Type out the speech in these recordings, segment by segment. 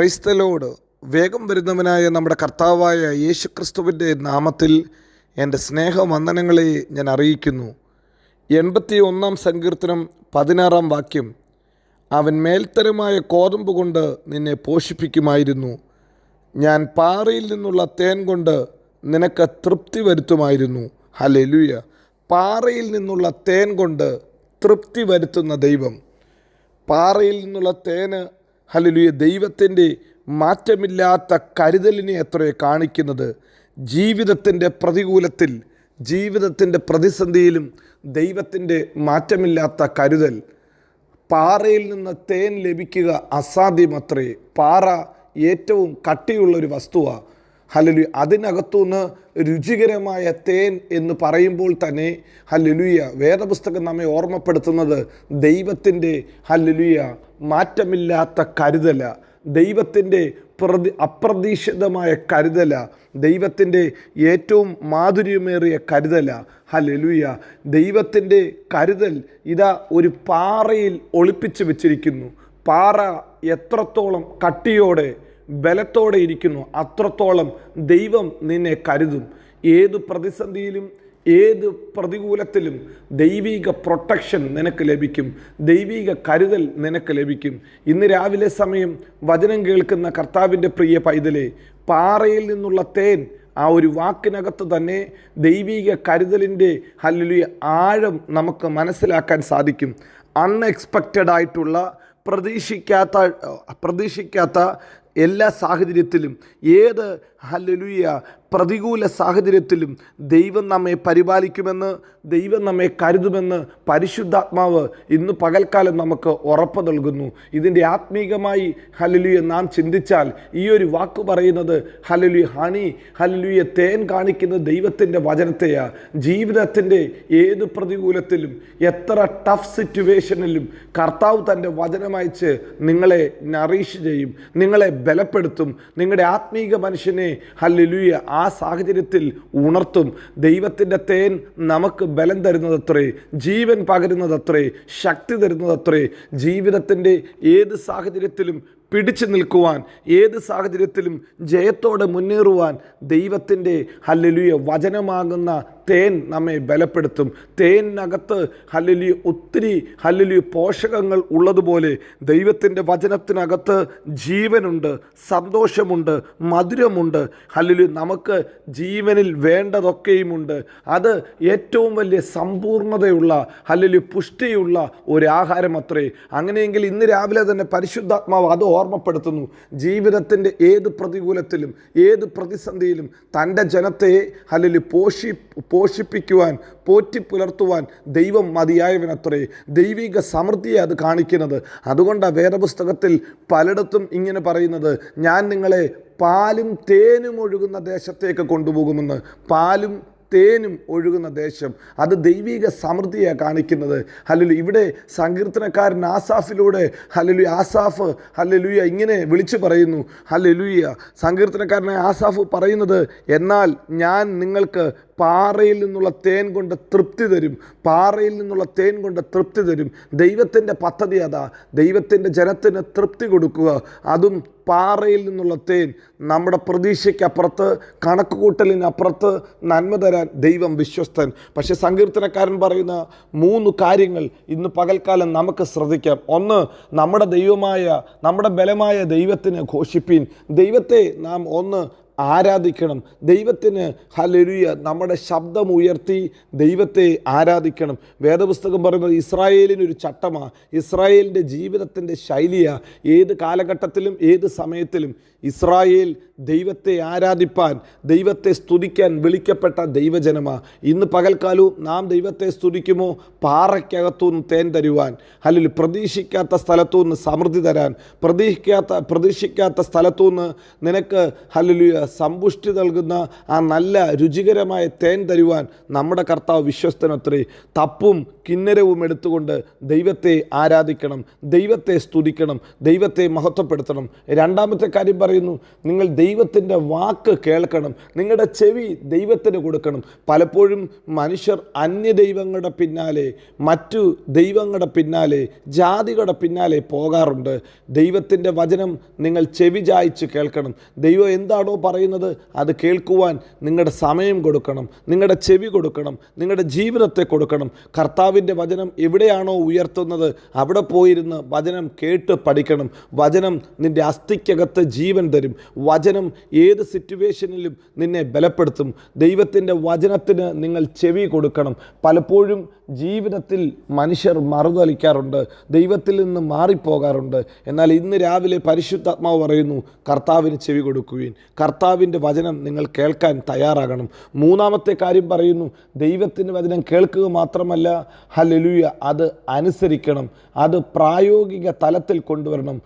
Praise the Lord. വേഗം വരുന്നവനായ നമ്മുടെ കർത്താവായ യേശുക്രിസ്തുവിൻ്റെ നാമത്തിൽ എൻ്റെ സ്നേഹവന്ദനങ്ങളെ ഞാൻ അറിയിക്കുന്നു. 81 സങ്കീർത്തനം 16 വാക്യം. അവൻ മേൽത്തരമായ കോതമ്പ് കൊണ്ട് നിന്നെ പോഷിപ്പിക്കുമായിരുന്നു. ഞാൻ പാറയിൽ നിന്നുള്ള തേൻ കൊണ്ട് നിനക്ക് തൃപ്തി വരുത്തുമായിരുന്നു. ഹല്ലേലൂയ. പാറയിൽ നിന്നുള്ള തേൻ കൊണ്ട് തൃപ്തി വരുത്തുന്ന ദൈവം. പാറയിൽ നിന്നുള്ള തേന്, ഹല്ലേലൂയ, ദൈവത്തിൻ്റെ മാറ്റമില്ലാത്ത കരുതലിനെ എത്രയോ കാണിക്കുന്നത്. ജീവിതത്തിൻ്റെ പ്രതികൂലത്തിൽ, ജീവിതത്തിൻ്റെ പ്രതിസന്ധിയിലും ദൈവത്തിൻ്റെ മാറ്റമില്ലാത്ത കരുതൽ. പാറയിൽ നിന്ന് തേൻ ലഭിക്കുക അസാധ്യമത്രേ. പാറ ഏറ്റവും കട്ടിയുള്ളൊരു വസ്തുവാണ്. ഹല്ലേലൂയ. അതിനകത്തുനിന്ന് രുചികരമായ തേൻ എന്ന് പറയുമ്പോൾ തന്നെ ഹല്ലേലൂയ വേദപുസ്തകം നമ്മെ ഓർമ്മപ്പെടുത്തുന്നത് ദൈവത്തിൻ്റെ ഹല്ലേലൂയ മാറ്റമില്ലാത്ത കരുതല, ദൈവത്തിൻ്റെ അപ്രതീക്ഷിതമായ കരുതല, ദൈവത്തിൻ്റെ ഏറ്റവും മാധുര്യമേറിയ കരുതല. ഹല്ലേലൂയ. ദൈവത്തിൻ്റെ കരുതൽ ഇതാ ഒരു പാറയിൽ ഒളിപ്പിച്ച് വെച്ചിരിക്കുന്നു. പാറ എത്രത്തോളം കട്ടിയോടെ ബലത്തോടെ ഇരിക്കുന്നു, അത്രത്തോളം ദൈവം നിന്നെ കരുതും. ഏത് പ്രതിസന്ധിയിലും ഏത് പ്രതികൂലത്തിലും ദൈവിക പ്രൊട്ടക്ഷൻ നിനക്ക് ലഭിക്കും, ദൈവിക കരുതൽ നിനക്ക് ലഭിക്കും. ഇന്ന് രാവിലെ സമയം വചനം കേൾക്കുന്ന കർത്താവിൻ്റെ പ്രിയ പൈതലേ, പാറയിൽ നിന്നുള്ള തേൻ, ആ ഒരു വാക്കിനകത്ത് തന്നെ ദൈവിക കരുതലിൻ്റെ ഹല്ലേലൂയ ആഴം നമുക്ക് മനസ്സിലാക്കാൻ സാധിക്കും. അൺഎക്സ്പെക്റ്റഡ് ആയിട്ടുള്ള പ്രതീക്ഷിക്കാത്ത എല്ലാ സാഹചര്യത്തിലും, ഏത് ഹല്ലേലൂയ പ്രതികൂല സാഹചര്യത്തിലും ദൈവം നമ്മെ പരിപാലിക്കുമെന്ന്, ദൈവം നമ്മെ കരുതുമെന്ന് പരിശുദ്ധാത്മാവ് ഇന്ന് പകൽക്കാലം നമുക്ക് ഉറപ്പ് നൽകുന്നു. ഇതിൻ്റെ ആത്മീകമായി ഹല്ലേലൂയ നാം ചിന്തിച്ചാൽ ഈ ഒരു വാക്ക് പറയുന്നത് ഹല്ലേലൂയ ഹല്ലേലൂയ തേൻ കാണിക്കുന്ന ദൈവത്തിൻ്റെ വചനത്തെയാണ്. ജീവിതത്തിൻ്റെ ഏത് പ്രതികൂലത്തിലും, എത്ര ടഫ് സിറ്റുവേഷനിലും കർത്താവ് തൻ്റെ വചനമയച്ച് നിങ്ങളെ നറീഷ് ചെയ്യും, നിങ്ങളെ ബലപ്പെടുത്തും, നിങ്ങളുടെ ആത്മീക മനുഷ്യനെ ഹല്ലേലൂയ ആ സാഹചര്യത്തിൽ ഉണർത്തും. ദൈവത്തിൻ്റെ തേൻ നമുക്ക് ബലം തരുന്നതത്രേ, ജീവൻ പകരുന്നതത്രേ, ശക്തി തരുന്നതത്രേ. ജീവിതത്തിൻ്റെ ഏത് സാഹചര്യത്തിലും പിടിച്ചു നിൽക്കുവാൻ, ഏത് സാഹചര്യത്തിലും ജയത്തോടെ മുന്നേറുവാൻ ദൈവത്തിൻ്റെ ഹല്ലേലൂയ വചനമാകുന്ന തേൻ നമ്മെ ബലപ്പെടുത്തും. തേനിനകത്ത് ഹല്ലേലൂയ ഒത്തിരി ഹല്ലേലൂയ പോഷകങ്ങൾ ഉള്ളതുപോലെ ദൈവത്തിൻ്റെ വചനത്തിനകത്ത് ജീവനുണ്ട്, സന്തോഷമുണ്ട്, മധുരമുണ്ട്. ഹല്ലേലൂയ നമുക്ക് ജീവനിൽ വേണ്ടതൊക്കെയുമുണ്ട്. അത് ഏറ്റവും വലിയ സമ്പൂർണ്ണതയുള്ള ഹല്ലേലൂയ പുഷ്ടിയുള്ള ഒരു ആഹാരം അത്രേ. അങ്ങനെയെങ്കിൽ ഇന്ന് രാവിലെ തന്നെ പരിശുദ്ധാത്മാവ് അത് ഓർമ്മപ്പെടുത്തുന്നു. ജീവിതത്തിൻ്റെ ഏത് പ്രതികൂലത്തിലും ഏത് പ്രതിസന്ധിയിലും തൻ്റെ ജനത്തെ ഹല്ലേലൂയ പോഷിപ്പിക്കുവാൻ, പോറ്റിപ്പുലർത്തുവാൻ ദൈവം മതിയായവനത്രേ. ദൈവിക സമൃദ്ധിയെ അത് കാണിക്കുന്നത്. അതുകൊണ്ടാണ് വേദപുസ്തകത്തിൽ പലയിടത്തും ഇങ്ങനെ പറയുന്നത്, ഞാൻ നിങ്ങളെ പാലും തേനും ഒഴുകുന്ന ദേശത്തേക്ക് കൊണ്ടുപോകുമെന്ന്. പാലും തേനും ഒഴുകുന്ന ദേശം, അത് ദൈവിക സമൃദ്ധിയാണ് കാണിക്കുന്നത്. ഹല്ലേലൂയ. ഇവിടെ സങ്കീർത്തനക്കാരൻ ആസാഫിലൂടെ ഹല്ലേലൂയ ആസാഫ് ഹല്ലേലൂയ ഇങ്ങനെ വിളിച്ചു പറയുന്നു. ഹല്ലേലൂയ. സങ്കീർത്തനക്കാരനായ ആസാഫ് പറയുന്നത്, എന്നാൽ ഞാൻ നിങ്ങൾക്ക് പാറയിൽ നിന്നുള്ള തേൻ കൊണ്ട് തൃപ്തി തരും, പാറയിൽ നിന്നുള്ള തേൻ കൊണ്ട് തൃപ്തി തരും. ദൈവത്തിൻ്റെ പദ്ധതി അതാ, ദൈവത്തിൻ്റെ ജനത്തിന് തൃപ്തി കൊടുക്കുക, അതും പാറയിൽ നിന്നുള്ള തേൻ. നമ്മുടെ പ്രതീക്ഷയ്ക്കപ്പുറത്ത്, കണക്കുകൂട്ടലിനപ്പുറത്ത് നന്മ തരാൻ ദൈവം വിശ്വസ്തൻ. പക്ഷേ സങ്കീർത്തനക്കാരൻ പറയുന്ന 3 കാര്യങ്ങൾ ഇന്ന് പകൽക്കാലം നമുക്ക് ശ്രദ്ധിക്കാം. ഒന്ന്, നമ്മുടെ ദൈവമായ, നമ്മുടെ ബലമായ ദൈവത്തിന് ഘോഷിപ്പീൻ. ദൈവത്തെ നാം ഒന്ന് ആരാധിക്കണം. ദൈവത്തിന് ഹല്ലേലൂയ നമ്മുടെ ശബ്ദം ഉയർത്തി ദൈവത്തെ ആരാധിക്കണം. വേദപുസ്തകം പറയുന്നത് ഇസ്രായേലിനൊരു ചട്ടമാണ്, ഇസ്രായേലിൻ്റെ ജീവിതത്തിൻ്റെ ശൈലിയാണ്. ഏത് കാലഘട്ടത്തിലും ഏത് സമയത്തിലും ഇസ്രായേൽ ദൈവത്തെ ആരാധിപ്പാൻ, ദൈവത്തെ സ്തുതിക്കാൻ വിളിക്കപ്പെട്ട ദൈവജനമാണ്. ഇന്ന് പകൽക്കാലവും നാം ദൈവത്തെ സ്തുതിക്കുമോ? പാറയ്ക്കകത്തുനിന്ന് തേൻ തരുവാൻ, ഹല്ലേലൂയ പ്രതീക്ഷിക്കാത്ത സ്ഥലത്തുനിന്ന് സമൃദ്ധി തരാൻ, പ്രതീക്ഷിക്കാത്ത സ്ഥലത്തുനിന്ന് നിനക്ക് ഹല്ലേലൂയ സമ്പുഷ്ടി നൽകുന്ന ആ നല്ല രുചികരമായ തേൻ തരുവാൻ നമ്മുടെ കർത്താവ് വിശ്വസ്തനത്രേ. തപ്പും കിന്നരവും എടുത്തുകൊണ്ട് ദൈവത്തെ ആരാധിക്കണം, ദൈവത്തെ സ്തുതിക്കണം, ദൈവത്തെ മഹത്വപ്പെടുത്തണം. രണ്ടാമത്തെ കാര്യം പറയുന്നു, നിങ്ങൾ ദൈവത്തിൻ്റെ വാക്ക് കേൾക്കണം, നിങ്ങളുടെ ചെവി ദൈവത്തിന് കൊടുക്കണം. പലപ്പോഴും മനുഷ്യർ അന്യദൈവങ്ങളുടെ പിന്നാലെ, മറ്റു ദൈവങ്ങളുടെ പിന്നാലെ, ജാതികളുടെ പിന്നാലെ പോകാറുണ്ട്. ദൈവത്തിൻ്റെ വചനം നിങ്ങൾ ചെവി ചായ്ച്ച് കേൾക്കണം. ദൈവം എന്താണോ പറയുന്നത് അത് കേൾക്കുവാൻ നിങ്ങളുടെ സമയം കൊടുക്കണം, നിങ്ങളുടെ ചെവി കൊടുക്കണം, നിങ്ങളുടെ ജീവിതത്തെ കൊടുക്കണം. കർത്താവിൻ്റെ വചനം എവിടെയാണോ ഉയർത്തുന്നത് അവിടെ പോയിരുന്ന് വചനം കേട്ട് പഠിക്കണം. വചനം നിൻ്റെ അസ്ഥിക്കകത്ത് ജീവൻ തരും. വചനം ഏത് സിറ്റുവേഷനിലും നിന്നെ ബലപ്പെടുത്തും. ദൈവത്തിൻ്റെ വചനത്തിന് നിങ്ങൾ ചെവി കൊടുക്കണം. പലപ്പോഴും ജീവിതത്തിൽ മനുഷ്യർ മറുതലിക്കാറുണ്ട്, ദൈവത്തിൽ നിന്ന് മാറിപ്പോകാറുണ്ട്. എന്നാൽ ഇന്ന് രാവിലെ പരിശുദ്ധാത്മാവ് പറയുന്നു, കർത്താവിന് ചെവി കൊടുക്കുവിൻ. കർത്താവിൻ്റെ വചനം നിങ്ങൾ കേൾക്കാൻ തയ്യാറാകണം. മൂന്നാമത്തെ കാര്യം പറയുന്നു, ദൈവത്തിൻ്റെ വചനം കേൾക്കുക മാത്രമല്ല, ഹല്ലേലൂയ, അത് അനുസരിക്കണം, അത് പ്രായോഗിക തലത്തിൽ കൊണ്ടുവരണം.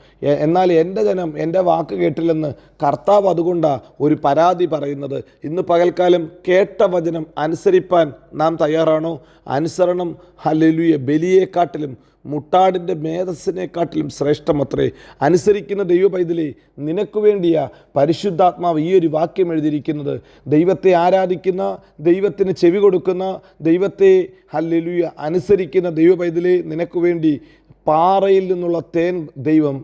എന്നാൽ എൻ്റെ ജനം എൻ്റെ വാക്ക് കേട്ടില്ലെന്ന് കർത്താവ് അതുകൊണ്ടാണ് ഒരു പരാതി പറയുന്നത്. ഇന്ന് പകൽക്കാലം കേട്ട വചനം അനുസരിപ്പാൻ നാം തയ്യാറാണോ? അനുസരണം ഹല്ലേലൂയ ബലിയെക്കാട്ടിലും മുട്ടാടിൻ്റെ മേധസ്സിനെക്കാട്ടിലും ശ്രേഷ്ഠമത്രേ. അനുസരിക്കുന്ന ദൈവ പൈതലേ, നിനക്ക് വേണ്ടിയാ പരിശുദ്ധാത്മാവ് ഈ ഒരു വാക്യം എഴുതിയിരിക്കുന്നത്. ദൈവത്തെ ആരാധിക്കുന്ന, ദൈവത്തിന് ചെവി കൊടുക്കുന്ന, ദൈവത്തെ ഹല്ലേലൂയ അനുസരിക്കുന്ന ദൈവ പൈതലേ, നിനക്ക് വേണ്ടി പാറയിൽ നിന്നുള്ള തേൻ ദൈവം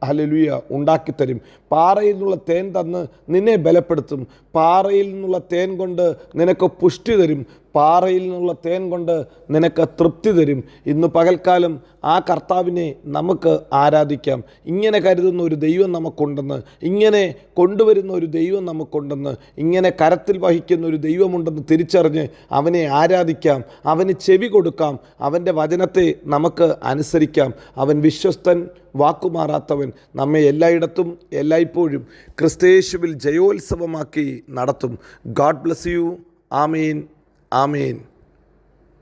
ഹല്ലേലൂയ ഉണ്ടാക്കിത്തരും. പാറയിൽ നിന്നുള്ള തേൻ തന്ന് നിന്നെ ബലപ്പെടുത്തും. പാറയിൽ നിന്നുള്ള തേൻ കൊണ്ട് നിനക്ക് പുഷ്ടി തരും. പാറയിൽ നിന്നുള്ള തേൻ കൊണ്ട് നിനക്ക് തൃപ്തി തരും. ഇന്ന് പകൽക്കാലം ആ കർത്താവിനെ നമുക്ക് ആരാധിക്കാം. ഇങ്ങനെ കരുതുന്ന ഒരു ദൈവം നമുക്കുണ്ടെന്ന്, ഇങ്ങനെ കൊണ്ടുവരുന്ന ഒരു ദൈവം നമുക്കുണ്ടെന്ന്, ഇങ്ങനെ കരത്തിൽ വഹിക്കുന്ന ഒരു ദൈവമുണ്ടെന്ന് തിരിച്ചറിഞ്ഞ് അവനെ ആരാധിക്കാം, അവന് ചെവി കൊടുക്കാം, അവൻ്റെ വചനത്തെ നമുക്ക് അനുസരിക്കാം. അവൻ വിശ്വസ്തൻ, വാക്കുമാറാത്തവൻ, നമ്മെ എല്ലായിടത്തും എല്ലായ്പ്പോഴും ക്രിസ്തയേശുവിൽ ജയോത്സവമാക്കി നടത്തും. God bless you. Amen, amen.